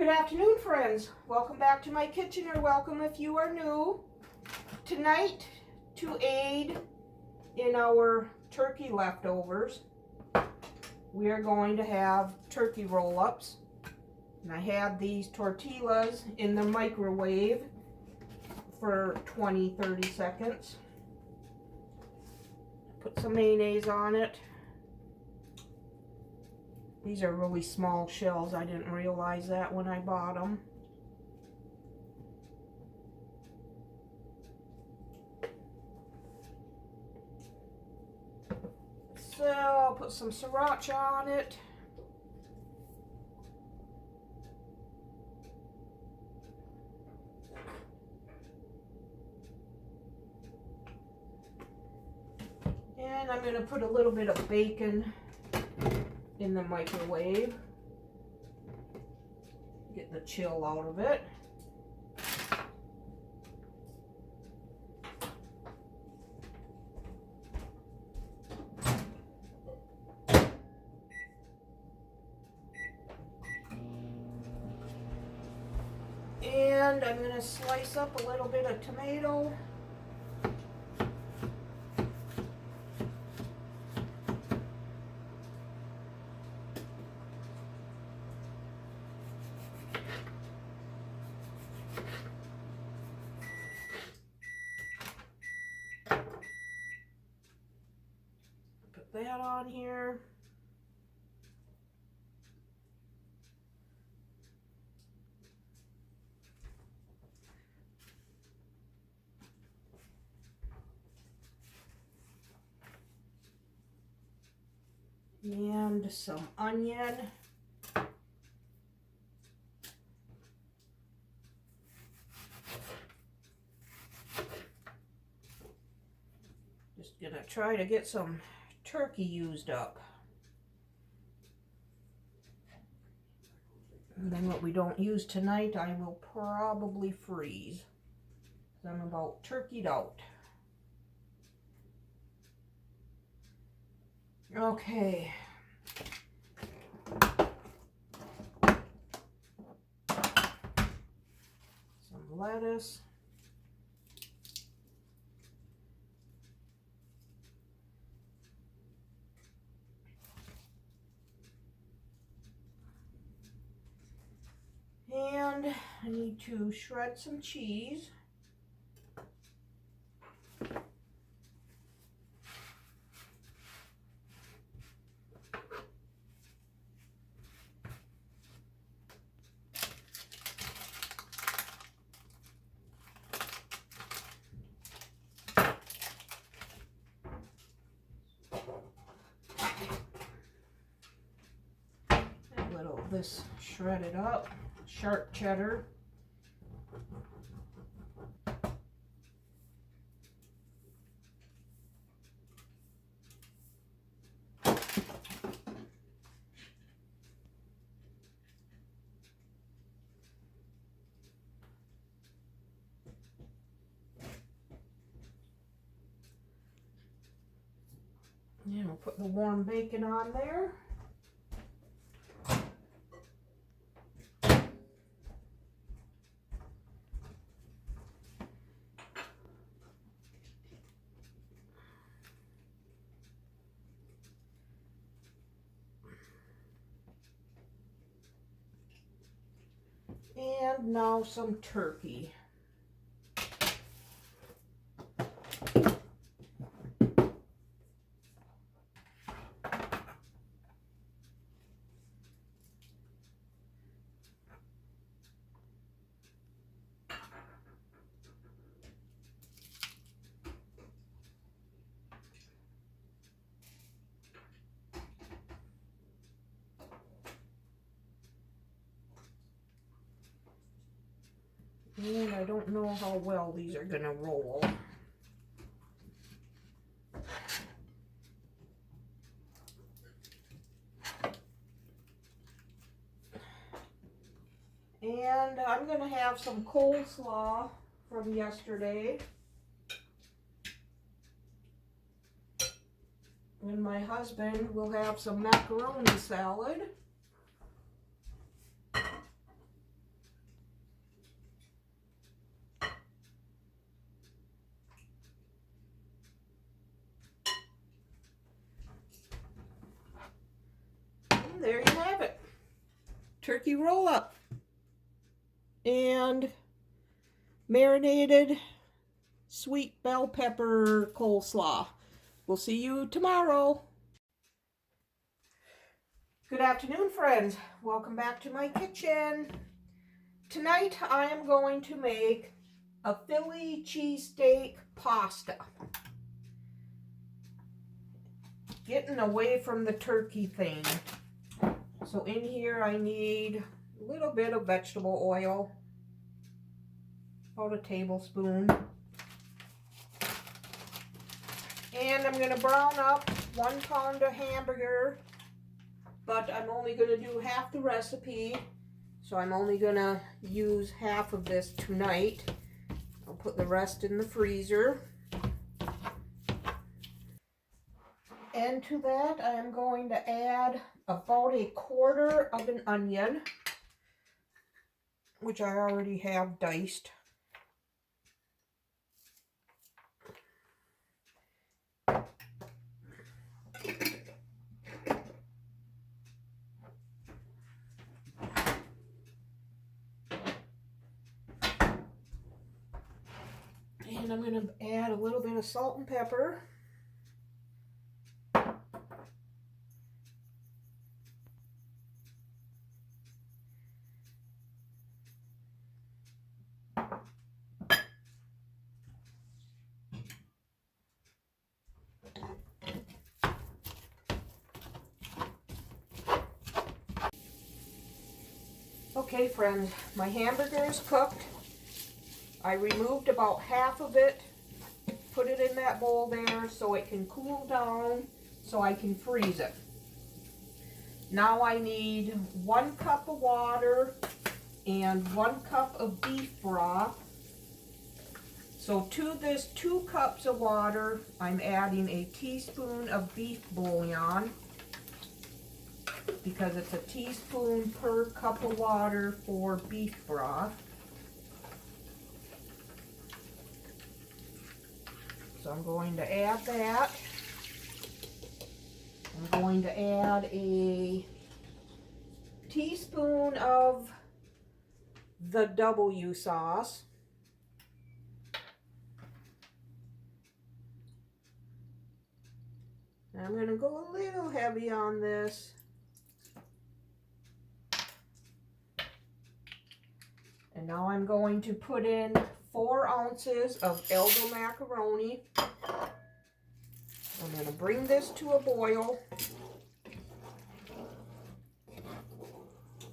Good afternoon, friends. Welcome back to my kitchen, or welcome if you are new. Tonight, to aid in our turkey leftovers, we are going to have turkey roll-ups. And I had these tortillas in the microwave for 20-30 seconds. Put some mayonnaise on it. These are really small shells. I didn't realize that when I bought them. So I'll put some sriracha on it. And I'm going to put a little bit of bacon in the microwave. Get the chill out of it. And I'm going to slice up a little bit of tomato. Put that on here. And some onion. Just gonna try to get some turkey used up. And then what we don't use tonight, I will probably freeze. I'm about turkeyed out. Okay. Some lettuce. And I need to shred some cheese. A little of this shredded up, sharp cheddar. And we'll put the warm bacon on there. And now some turkey. And I don't know how well these are going to roll. And I'm going to have some coleslaw from yesterday. And my husband will have some macaroni salad. turkey roll-up and marinated sweet bell pepper coleslaw. We'll see you tomorrow. Good afternoon, friends. Welcome back to my kitchen. Tonight I am going to make a Philly cheesesteak pasta. Getting away from the turkey thing. So in here I need a little bit of vegetable oil, about a tablespoon. And I'm going to brown up 1 pound of hamburger, but I'm only going to do half the recipe. So I'm only going to use half of this tonight. I'll put the rest in the freezer. And to that I am going to add about 1/4 of an onion, which I already have diced. And I'm going to add a little bit of salt and pepper. Okay, friends, my hamburger is cooked. I removed about half of it, put it in that bowl there so it can cool down so I can freeze it. Now I need 1 cup of water and 1 cup of beef broth. So to this 2 cups of water, I'm adding a teaspoon of beef bouillon, because it's a teaspoon per cup of water for beef broth. So I'm going to add that. I'm going to add a teaspoon of the W sauce. And I'm going to go a little heavy on this. And now I'm going to put in 4 ounces of elbow macaroni. I'm going to bring this to a boil.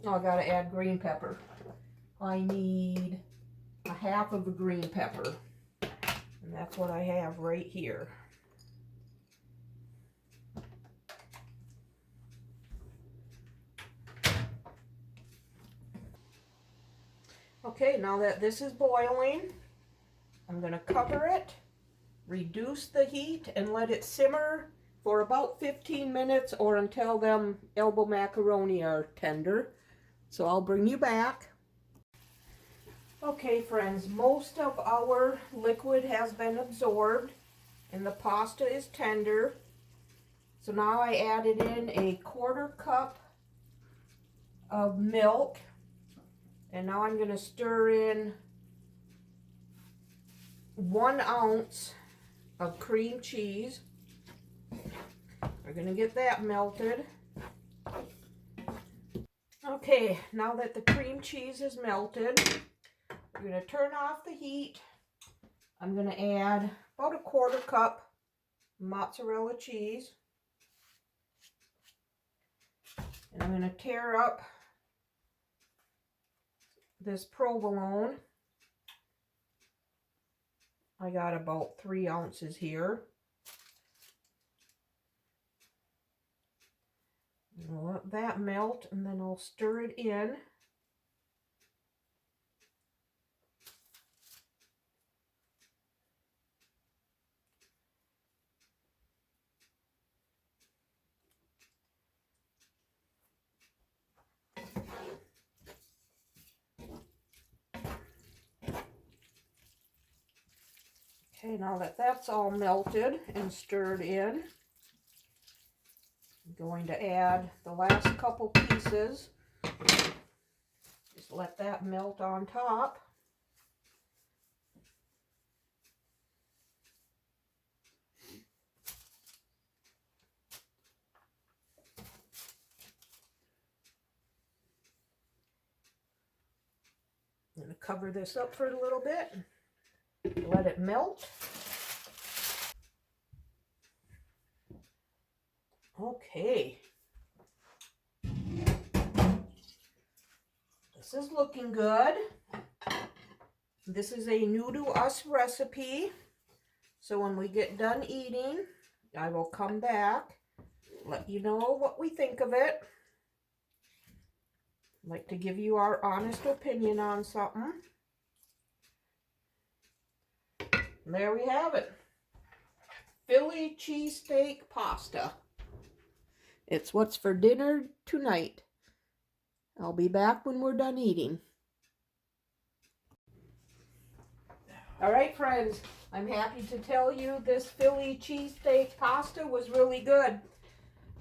Oh, I got to add green pepper. I need 1/2 of a green pepper. And that's what I have right here. Okay, now that this is boiling, I'm going to cover it, reduce the heat, and let it simmer for about 15 minutes or until them elbow macaroni are tender. So I'll bring you back. Okay, friends, most of our liquid has been absorbed and the pasta is tender. So now I added in 1/4 cup of milk. And now I'm going to stir in 1 ounce of cream cheese. We're going to get that melted. Okay, now that the cream cheese is melted, we're going to turn off the heat. I'm going to add about 1/4 cup mozzarella cheese. And I'm going to tear up this provolone. I got about 3 ounces here. I'll let that melt and then I'll stir it in. Okay, now that that's all melted and stirred in, I'm going to add the last couple pieces Just let that melt on top. I'm going to cover this up for a little bit. Let it melt. Okay. This is looking good. This is a new to us recipe. So when we get done eating, I will come back, let you know what we think of it. I'd like to give you our honest opinion on something. And there we have it. Philly cheesesteak pasta. It's what's for dinner tonight. I'll be back when we're done eating. All right, friends, I'm happy to tell you this Philly cheesesteak pasta was really good.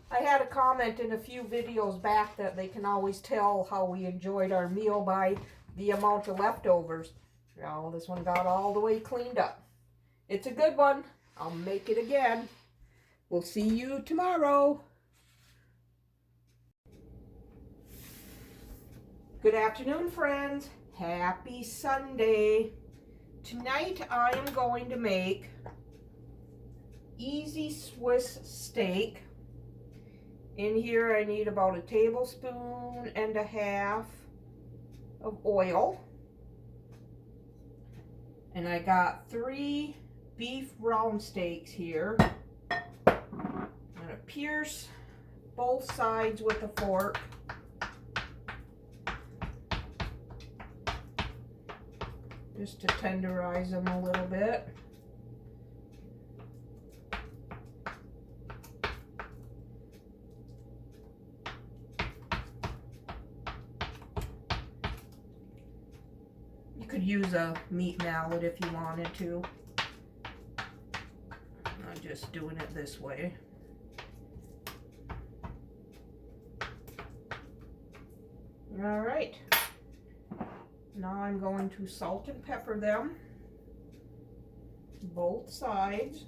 I had a comment in a few videos back that they can always tell how we enjoyed our meal by the amount of leftovers. Well, this one got all the way cleaned up. It's a good one. I'll make it again. We'll see you tomorrow. Good afternoon, friends. Happy Sunday. Tonight I am going to make easy Swiss steak. In here I need about 1.5 tablespoons of oil. And I got 3 beef round steaks here. I'm going to pierce both sides with a fork. Just to tenderize them a little bit. You could use a meat mallet if you wanted to. I'm just doing it this way. All right. Now I'm going to salt and pepper them, both sides.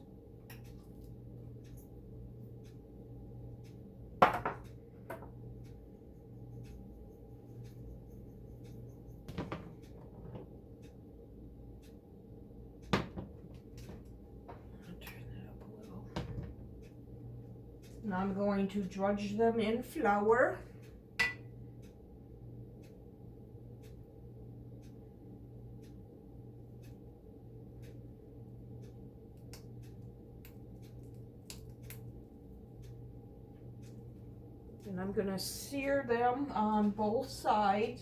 Now I'm going to drudge them in flour. And I'm going to sear them on both sides.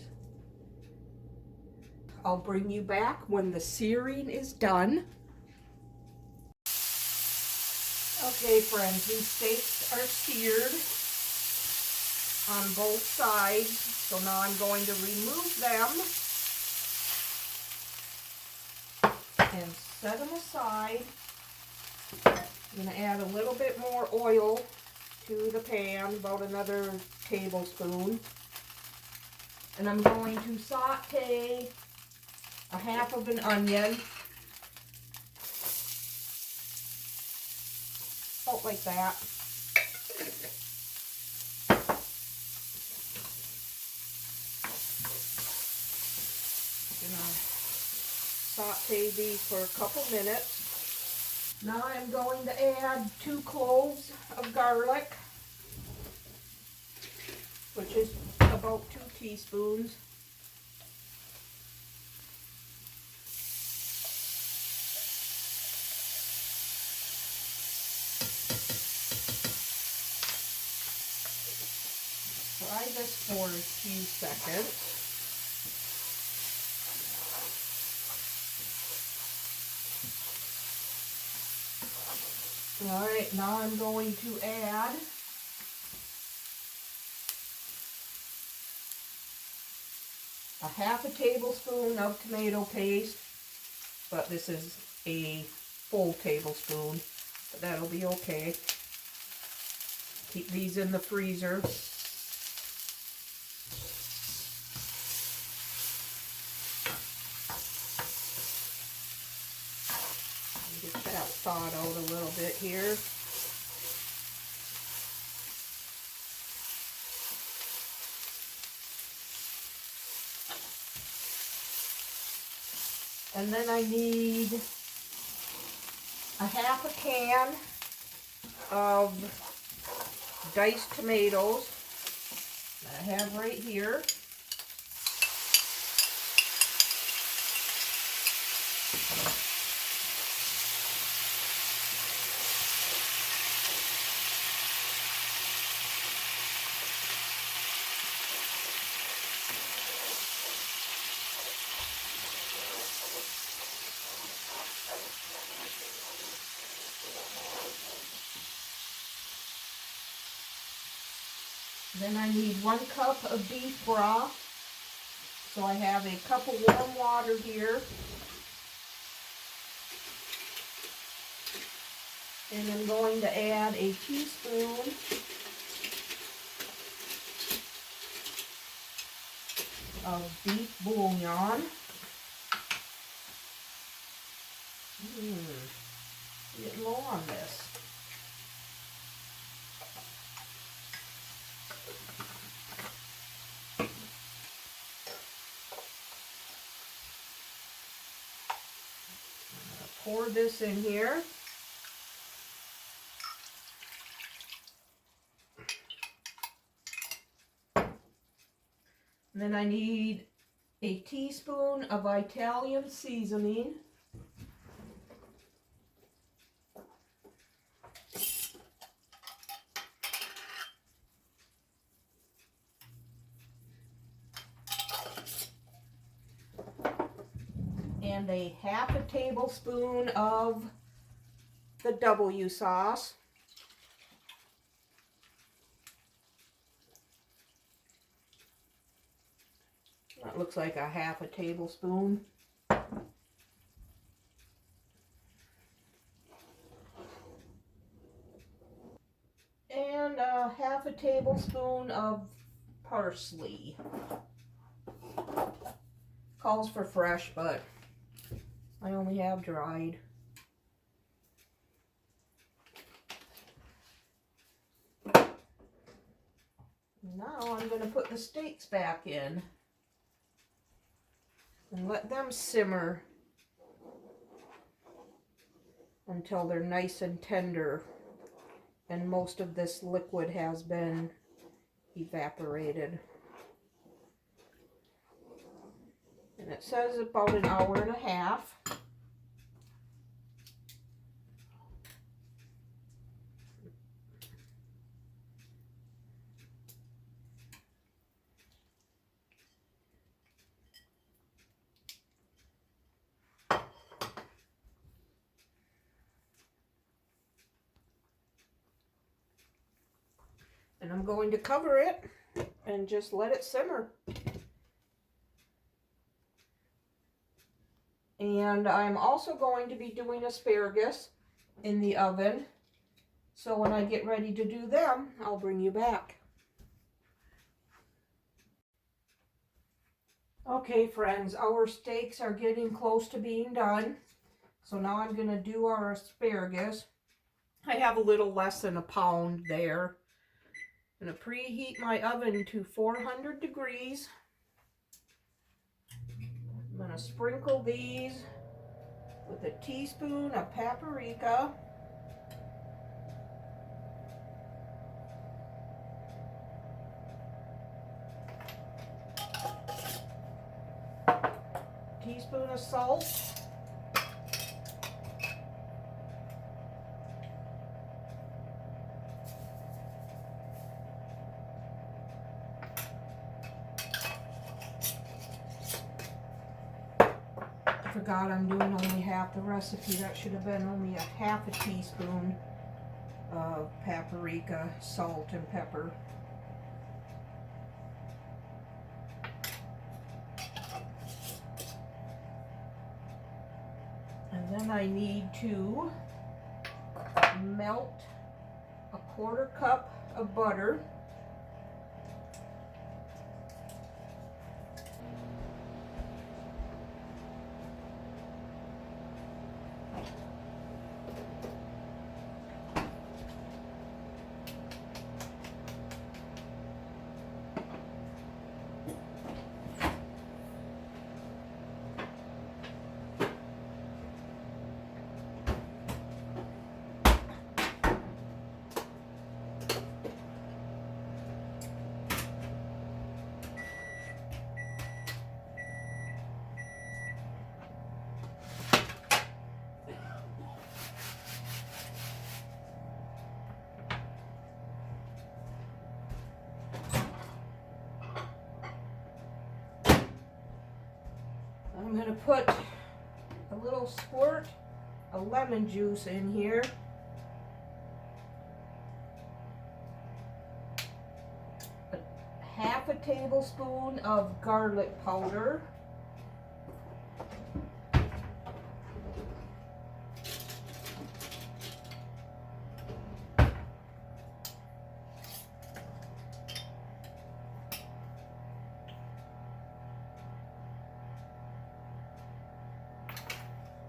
I'll bring you back when the searing is done. Okay, friends, these steaks are seared on both sides. So now I'm going to remove them and set them aside. I'm going to add a little bit more oil to the pan, about another tablespoon. And I'm going to saute 1/2 of an onion. About like that. Gonna saute these for a couple minutes. Now I'm going to add 2 cloves of garlic, which is about 2 teaspoons. Fry this for a few seconds. All right, now I'm going to add a 1/2 tablespoon of tomato paste, but this is a full tablespoon, but that'll be okay. Keep these in the freezer. thaw it out a little bit here. And then I need a half a can of diced tomatoes that I have right here. Then I need 1 cup of beef broth. So I have a cup of warm water here. And I'm going to add a teaspoon of beef bouillon. Getting low on this. Pour this in here. And then I need a teaspoon of Italian seasoning. And a half a tablespoon of the W sauce. That looks like a half a tablespoon. And a half a tablespoon of parsley. Calls for fresh, but I only have dried. Now I'm going to put the steaks back in and let them simmer until they're nice and tender and most of this liquid has been evaporated. And it says about an hour and a half. And I'm going to cover it and just let it simmer. And I'm also going to be doing asparagus in the oven. So when I get ready to do them, I'll bring you back. Okay, friends, our steaks are getting close to being done. So now I'm going to do our asparagus. I have a little less than a pound there. I'm going to preheat my oven to 400 degrees. I'm going to sprinkle these with a teaspoon of paprika. Teaspoon of salt. I forgot I'm doing only half the recipe. That should have been only a half a teaspoon of paprika, salt, and pepper. And then I need to melt a 1/4 cup of butter. I'm going to put a little squirt of lemon juice in here. Half a tablespoon of garlic powder.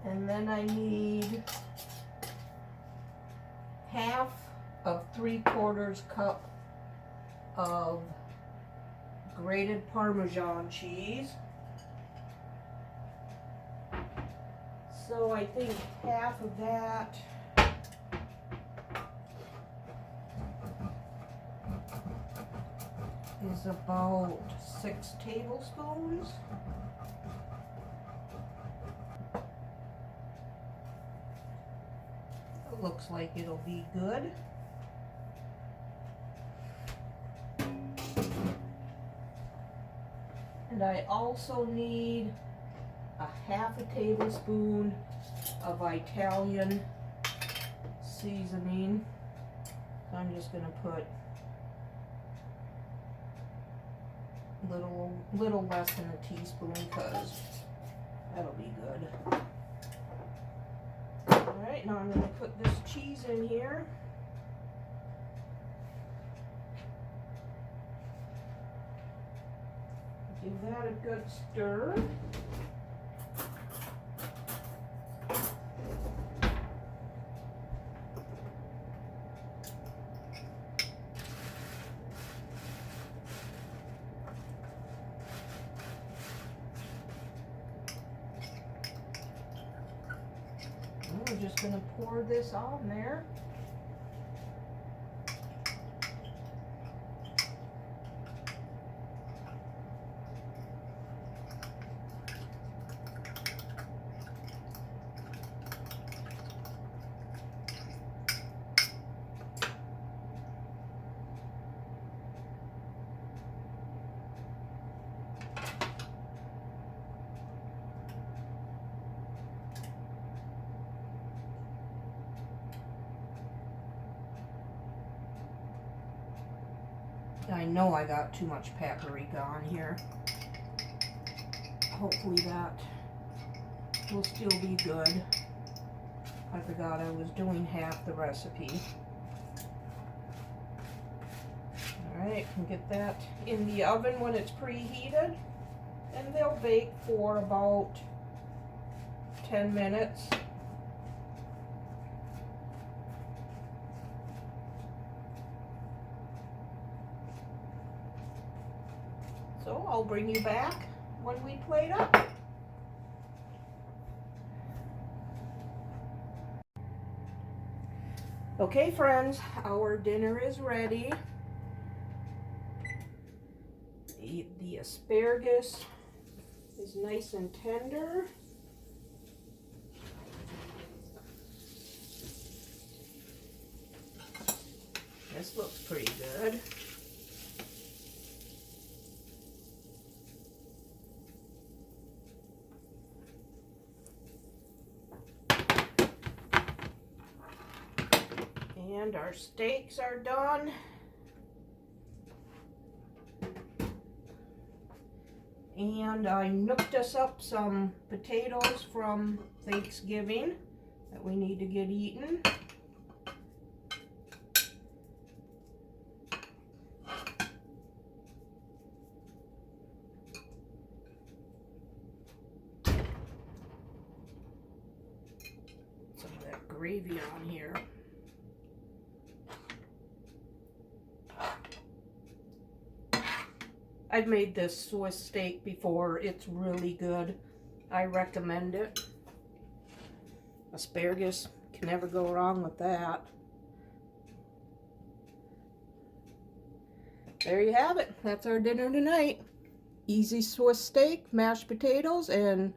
And then I need half of 3/4 cup of grated Parmesan cheese. So I think half of that is about 6 tablespoons. It looks like it'll be good. And I also need a half a tablespoon of Italian seasoning. So I'm just going to put little less than a teaspoon because that'll be good. Alright, now I'm going to put this cheese in here. Give that a good stir. And we're just going to pour this on there. I know I got too much paprika on here. Hopefully that will still be good. I forgot I was doing half the recipe. Alright, can get that in the oven when it's preheated. And they'll bake for about 10 minutes. So I'll bring you back when we plate up. Okay friends, our dinner is ready. The asparagus is nice and tender. This looks pretty good. And our steaks are done. And I nooked us up some potatoes from Thanksgiving that we need to get eaten. Some of that gravy on here. I've made this Swiss steak before. It's really good. I recommend it. Asparagus, can never go wrong with that. There you have it. That's our dinner tonight. Easy Swiss steak, mashed potatoes, and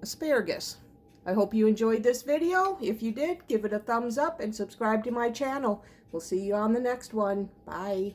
asparagus. I hope you enjoyed this video. If you did, give it a thumbs up and subscribe to my channel. We'll see you on the next one. Bye.